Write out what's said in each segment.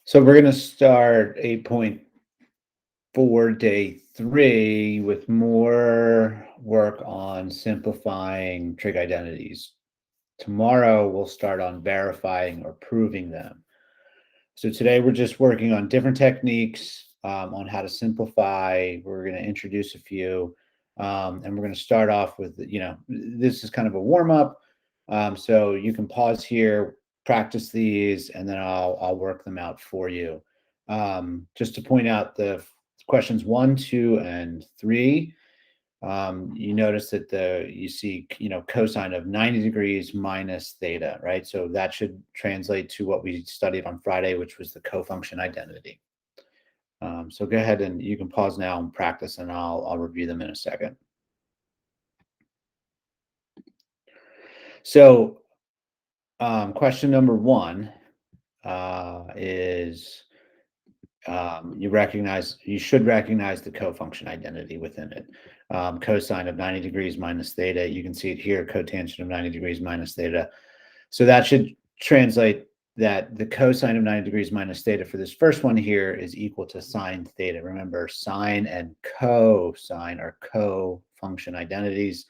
So we're going to start 8.4 day 3 with more work on simplifying trig identities. Tomorrow we'll start on verifying or proving them. So today we're just working on different techniques on how to simplify. We're going to introduce a few, and we're going to start off with, this is kind of a warm up. So you can pause here, practice these, and then I'll work them out for you. Just to point out the questions 1, 2, and 3. You notice that you see, cosine of 90 degrees minus theta, right? So that should translate to what we studied on Friday, which was the cofunction identity. So go ahead and you can pause now and practice, and I'll review them in a second. So question number 1 is you should recognize the cofunction identity within it. Cosine of 90 degrees minus theta. You can see it here, cotangent of 90 degrees minus theta. So that should translate that the cosine of 90 degrees minus theta for this first one here is equal to sine theta. Remember, sine and cosine are co-function identities.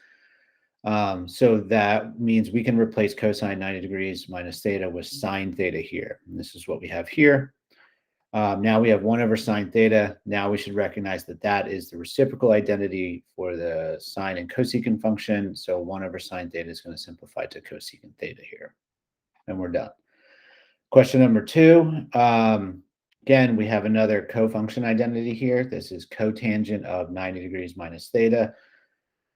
So that means we can replace cosine 90 degrees minus theta with sine theta here. And this is what we have here. Now we have 1 over sine theta. Now we should recognize that that is the reciprocal identity for the sine and cosecant function. So 1 over sine theta is going to simplify to cosecant theta here. And we're done. Question number 2. Again, we have another cofunction identity here. This is cotangent of 90 degrees minus theta.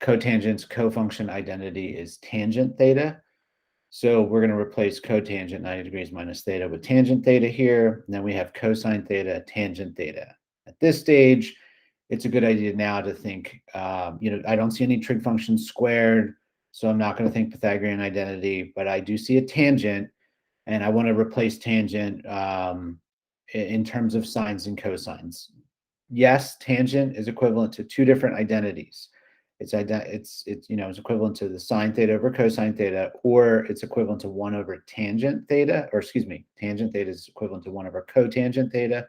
Cotangent's cofunction identity is tangent theta. So we're going to replace cotangent 90 degrees minus theta with tangent theta here. And then we have cosine theta, tangent theta. At this stage, it's a good idea now to think, I don't see any trig functions squared, so I'm not going to think Pythagorean identity, but I do see a tangent, and I want to replace tangent in terms of sines and cosines. Yes, tangent is equivalent to 2 different identities. It's equivalent to the sine theta over cosine theta, or it's equivalent to 1 over tangent theta, tangent theta is equivalent to 1 over cotangent theta.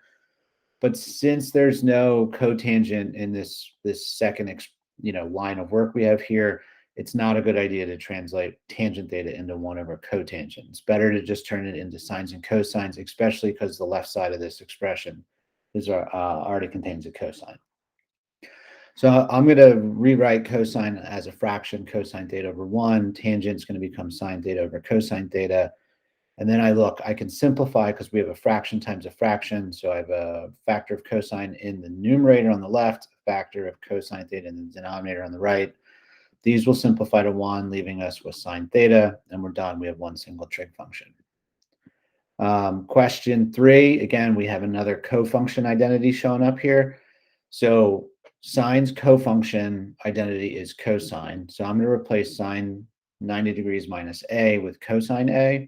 But since there's no cotangent in this second line of work we have here, it's not a good idea to translate tangent theta into 1 over cotangent. It's better to just turn it into sines and cosines, especially because the left side of this expression already contains a cosine. So I'm going to rewrite cosine as a fraction, cosine theta over 1. Tangent is going to become sine theta over cosine theta. And then I can simplify because we have a fraction times a fraction. So I have a factor of cosine in the numerator on the left, a factor of cosine theta in the denominator on the right. These will simplify to 1, leaving us with sine theta, and we're done. We have 1 single trig function. Question 3, again, we have another cofunction identity showing up here. So sine's cofunction identity is cosine. So I'm going to replace sine 90 degrees minus a with cosine a.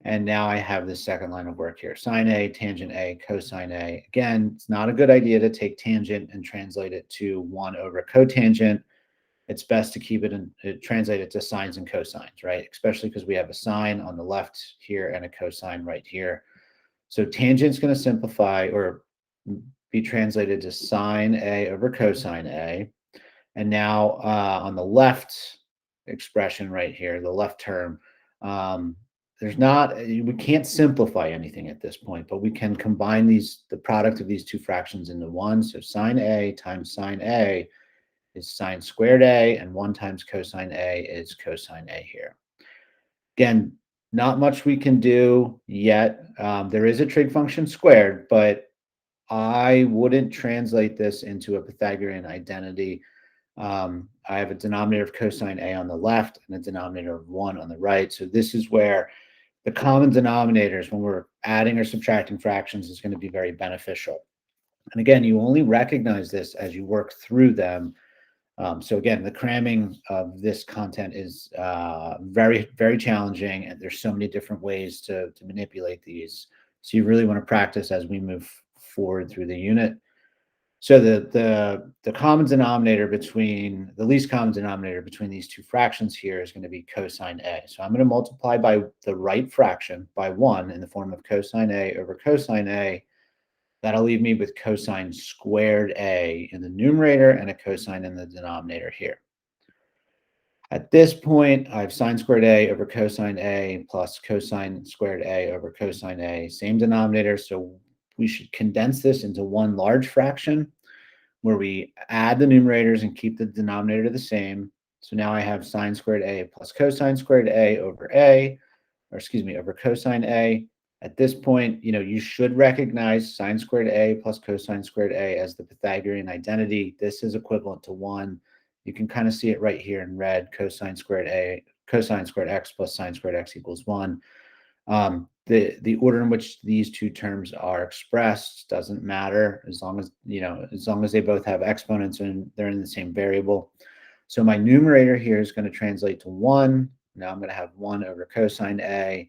And now I have this second line of work here. Sine a, tangent a, cosine a. Again, it's not a good idea to take tangent and translate it to 1 over cotangent. It's best to keep it and translate it to sines and cosines, right? Especially because we have a sine on the left here and a cosine right here. So tangent's going to simplify or be translated to sine a over cosine a. And now on the left expression right here, the left term, we can't simplify anything at this point, but we can combine the product of these 2 fractions into 1. So sine a times sine a is sine squared a, and 1 times cosine a is cosine a here. Again, not much we can do yet. There is a trig function squared, but I wouldn't translate this into a Pythagorean identity. I have a denominator of cosine a on the left and a denominator of 1 on the right. So this is where the common denominators, when we're adding or subtracting fractions, is going to be very beneficial. And again, you only recognize this as you work through them. So again, the cramming of this content is very, very challenging, and there's so many different ways to manipulate these. So you really want to practice as we move forward through the unit. So the common denominator between the least common denominator between these two fractions here is going to be cosine A. So I'm going to multiply by the right fraction by 1 in the form of cosine A over cosine A. That'll leave me with cosine squared A in the numerator and a cosine in the denominator here. At this point, I have sine squared A over cosine A plus cosine squared A over cosine A, same denominator. So we should condense this into one large fraction where we add the numerators and keep the denominator the same. So now I have sine squared A plus cosine squared A, or excuse me, over cosine A. At this point, you should recognize sine squared A plus cosine squared A as the Pythagorean identity. This is equivalent to 1. You can kind of see it right here in red, cosine squared x plus sine squared x equals 1. The order in which these two terms are expressed doesn't matter as long as they both have exponents and they're in the same variable. So my numerator here is going to translate to 1. Now I'm going to have 1 over cosine A,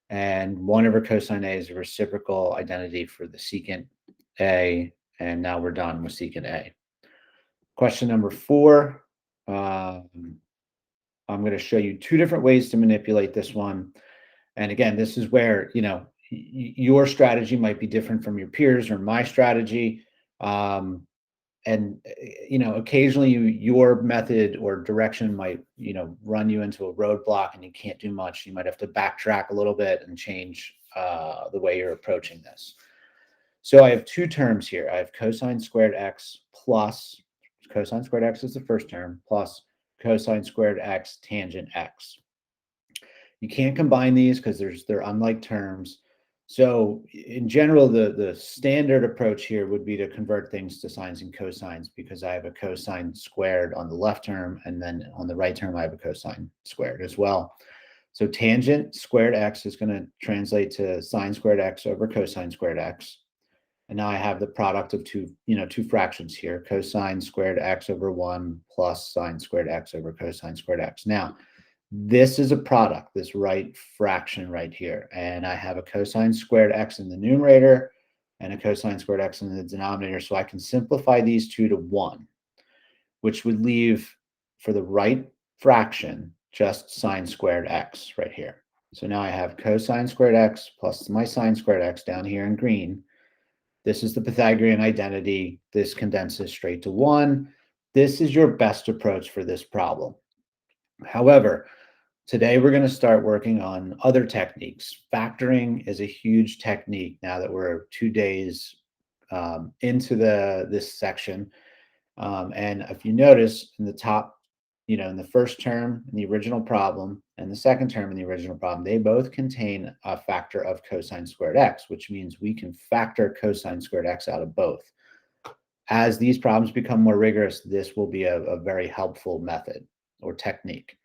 and 1 over cosine A is a reciprocal identity for the secant A, and now we're done with secant A. Question number 4. I'm going to show you two different ways to manipulate this one. And again, this is where, your strategy might be different from your peers or my strategy. Occasionally your method or direction might, run you into a roadblock and you can't do much. You might have to backtrack a little bit and change the way you're approaching this. So I have two terms here. I have cosine squared x plus, cosine squared x is the first term, plus cosine squared x tangent x. You can't combine these because they're unlike terms. So in general, the standard approach here would be to convert things to sines and cosines because I have a cosine squared on the left term, and then on the right term, I have a cosine squared as well. So tangent squared x is going to translate to sine squared x over cosine squared x. And now I have the product of two fractions here, cosine squared x over 1 plus sine squared x over cosine squared x. Now, this is a product, this right fraction right here. And I have a cosine squared x in the numerator and a cosine squared x in the denominator. So I can simplify these two to 1, which would leave for the right fraction just sine squared x right here. So now I have cosine squared x plus my sine squared x down here in green. This is the Pythagorean identity. This condenses straight to 1. This is your best approach for this problem. However, today we're going to start working on other techniques. Factoring is a huge technique now that we're 2 days into this section. And if you notice in the top, in the first term in the original problem and the second term in the original problem, they both contain a factor of cosine squared x, which means we can factor cosine squared x out of both. As these problems become more rigorous, this will be a very helpful method or technique.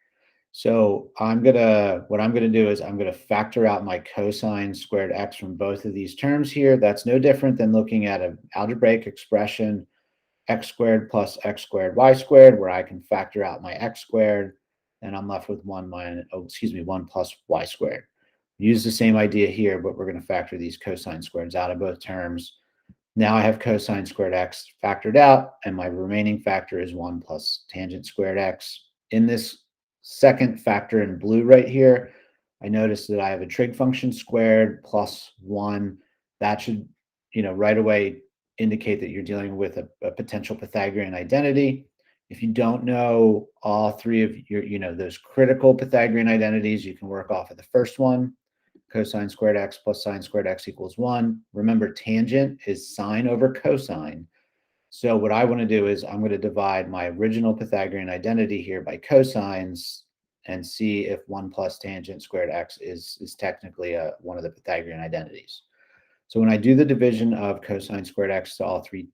So what I'm gonna do is I'm gonna factor out my cosine squared x from both of these terms here. That's no different than looking at an algebraic expression, x squared plus x squared y squared, where I can factor out my x squared, and I'm left with 1 plus y squared. Use the same idea here, but we're going to factor these cosine squareds out of both terms. Now I have cosine squared x factored out, and my remaining factor is 1 plus tangent squared x. In this second factor in blue right here, I notice that I have a trig function squared plus 1. That should, right away indicate that you're dealing with a potential Pythagorean identity. If you don't know all three of your, those critical Pythagorean identities, you can work off of the first one, cosine squared x plus sine squared x equals 1. Remember, tangent is sine over cosine. So what I want to do is I'm going to divide my original Pythagorean identity here by cosines and see if 1 plus tangent squared x is technically one of the Pythagorean identities. So when I do the division of cosine squared x to all three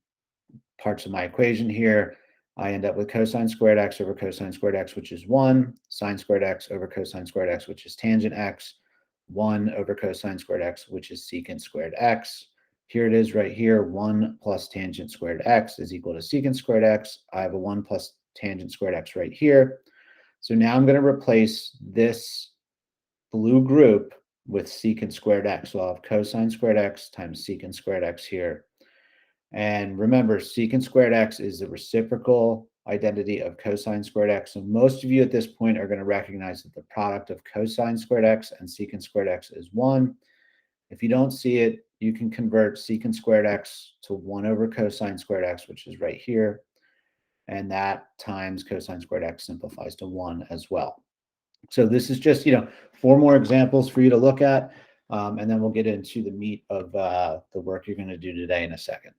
parts of my equation here, I end up with cosine squared x over cosine squared x, which is 1, sine squared x over cosine squared x, which is tangent x, 1 over cosine squared x, which is secant squared x. Here it is right here, 1 plus tangent squared x is equal to secant squared x. I have a 1 plus tangent squared x right here. So now I'm going to replace this blue group with secant squared x. So I'll have cosine squared x times secant squared x here. And remember, secant squared x is the reciprocal identity of cosine squared x. So most of you at this point are going to recognize that the product of cosine squared x and secant squared x is 1. If you don't see it, you can convert secant squared x to 1 over cosine squared x, which is right here. And that times cosine squared x simplifies to 1 as well. So this is just, 4 more examples for you to look at. And then we'll get into the meat of the work you're going to do today in a second.